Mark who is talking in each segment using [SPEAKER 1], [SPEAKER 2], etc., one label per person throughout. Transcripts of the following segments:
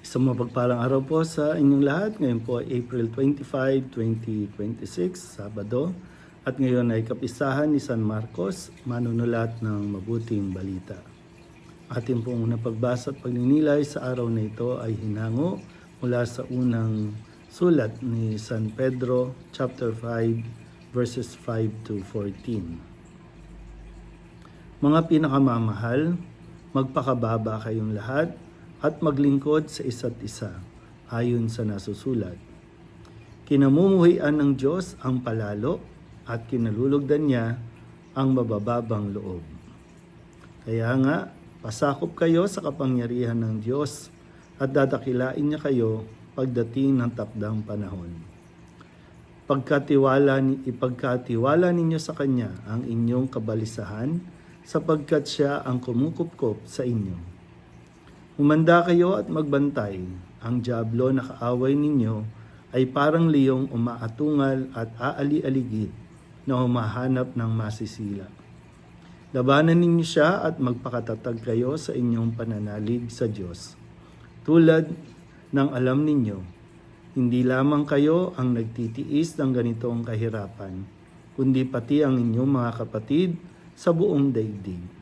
[SPEAKER 1] Isang mapagpalang araw po sa inyong lahat. Ngayon po ay April 25, 2026, Sabado. At ngayon ay kapistahan ni San Marcos, manunulat ng mabuting balita. Ating pong napagbasa at pagninilay sa araw na ito ay hinango mula sa unang sulat ni San Pedro, chapter 5, verses 5 to 14. Mga pinakamamahal, magpakababa kayong lahat at maglingkod sa isa't isa, ayon sa nasusulat. Kinamumuhian ng Diyos ang palalo at kinalulugdan niya ang mabababang loob. Kaya nga, pasakop kayo sa kapangyarihan ng Diyos at dadakilain niya kayo pagdating ng takdang panahon. Ipagkatiwala ninyo sa Kanya ang inyong kabalisahan sapagkat siya ang kumukupkop sa inyo. Humanda kayo at magbantay. Ang dyablo na kaaway ninyo ay parang liyong umaatungal at aali-aligid na humahanap ng masisila. Labanan ninyo siya at magpakatatag kayo sa inyong pananalig sa Diyos. Tulad ng alam ninyo, hindi lamang kayo ang nagtitiis ng ganitong kahirapan, kundi pati ang inyong mga kapatid sa buong daigdig.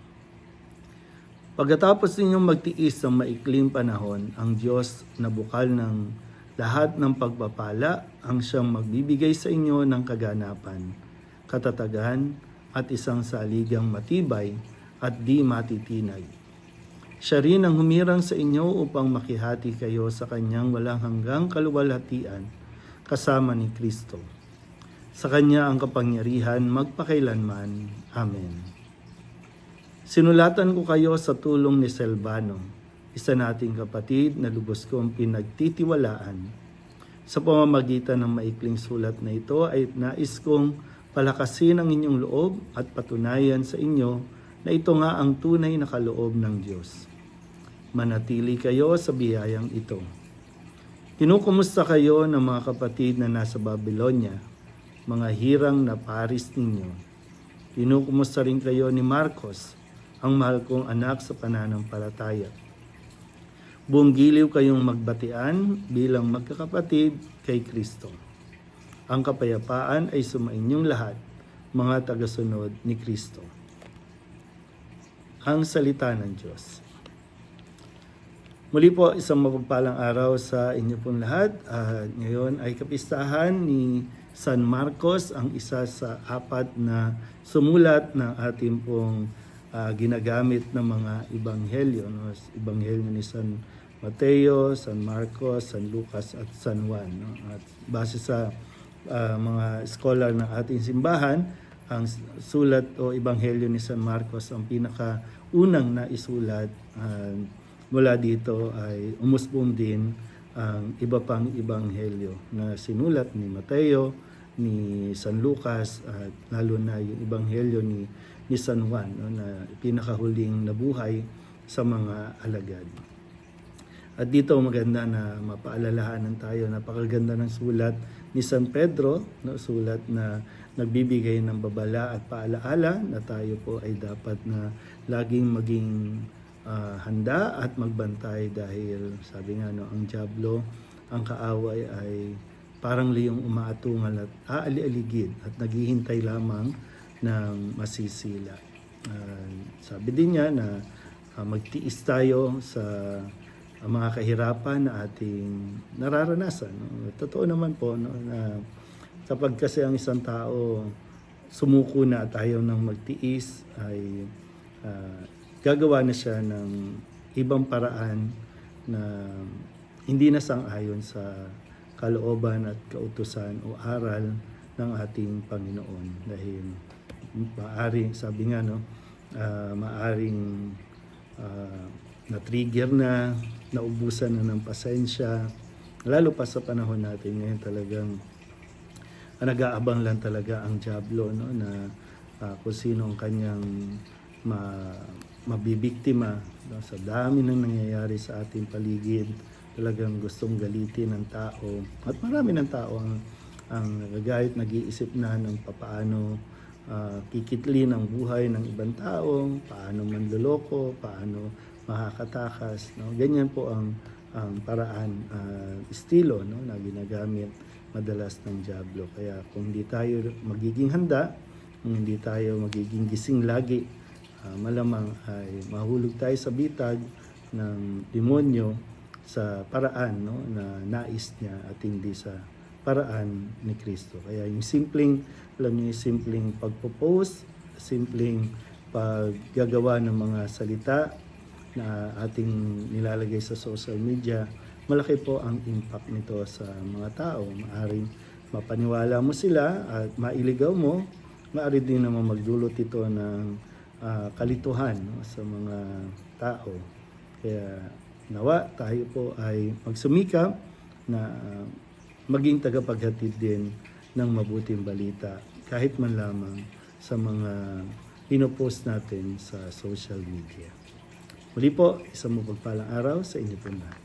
[SPEAKER 1] Pagkatapos ninyong magtiis ng maikling panahon, ang Diyos na bukal ng lahat ng pagpapala ang siyang magbibigay sa inyo ng kaganapan, katatagan at isang saligang matibay at di matitinag. Siya rin ang humirang sa inyo upang makihati kayo sa kanyang walang hanggang kaluwalhatian kasama ni Kristo. Sa kanya ang kapangyarihan magpakailanman. Amen. Sinulatan ko kayo sa tulong ni Silvano, isa nating kapatid na lubos kong pinagtitiwalaan. Sa pamamagitan ng maikling sulat na ito ay nais kong palakasin ang inyong loob at patunayan sa inyo na ito nga ang tunay na kaloob ng Diyos. Manatili kayo sa biyayang ito. Kinukumusta kayo ng mga kapatid na nasa Babylonia, mga hirang na paris ninyo. Kinukumusta rin kayo ni Marcos, ang mahal kong anak sa pananampalataya. Buong giliw kayong magbatian bilang magkakapatid kay Kristo. Ang kapayapaan ay sumainyong lahat, mga tagasunod ni Kristo. Ang salita ng Diyos. Muli po, isang mapagpalang araw sa inyo pong lahat. Ngayon ay kapistahan ni San Marcos, ang isa sa apat na sumulat ng ating pong ginagamit ng mga ebanghelyo, no? Ebanghelyo ni San Mateo, San Marcos, San Lucas at San Juan. No? At base sa mga scholar ng ating simbahan, ang sulat o ebanghelyo ni San Marcos ang pinakaunang na isulat. Mula dito ay umusbong din ang iba pang ebanghelyo na sinulat ni Mateo, ni San Lucas at lalo na yung ebanghelyo ni San Juan, no, na pinakahuling nabuhay sa mga alagad. At dito maganda na mapaalalahanan tayo, napakaganda ng sulat ni San Pedro, no, sulat na nagbibigay ng babala at paalaala na tayo po ay dapat na laging maging handa at magbantay dahil sabi nga, no, ang dyablo, ang kaaway ay parang liyong umaatungal at aali-aligid at naghihintay lamang ng masisila. Sabi din niya na magtiis tayo sa mga kahirapan na ating nararanasan. No? Totoo naman po, no, na kapag kasi ang isang tao sumuko na at ayaw ng magtiis, ay gagawa na siya ng ibang paraan na hindi na sang-ayon sa kalooban at kautusan o aral ng ating Panginoon. Dahil maaring, sabi nga, no, maaring na-trigger na, naubusan na ng pasensya, lalo pa sa panahon natin ngayon talagang nag-aabang lang talaga ang Diablo, no, na kung sino ang kanyang mabibiktima, no, sa dami ng nangyayari sa ating paligid. Talagang gustong galitin ng tao at marami ng tao ang nagagayat, nag-iisip na ng papaano kikitli ng buhay ng ibang tao, paano manloloko, paano makakatakas, no? Ganyan po ang paraan, estilo, no, na ginagamit madalas ng Diablo. Kaya kung hindi tayo magiging handa, kung hindi tayo magiging gising lagi, malamang ay mahulog tayo sa bitag ng demonyo sa paraan, no, na nais niya at hindi sa paraan ni Kristo. Kaya yung simpleng, alam niyo, yung simpleng pagpo-post, simpleng paggagawa ng mga salita na ating nilalagay sa social media, malaki po ang impact nito sa mga tao. Maaring mapaniwala mo sila at mailigaw mo, maaari din naman magdulot ito ng kalituhan, no, sa mga tao. Kaya nawa tayo po ay magsumikap na maging tagapaghatid din ng mabuting balita kahit man lamang sa mga pinopost natin sa social media. Muli po, isang mapagpalang araw sa inyo po lahat.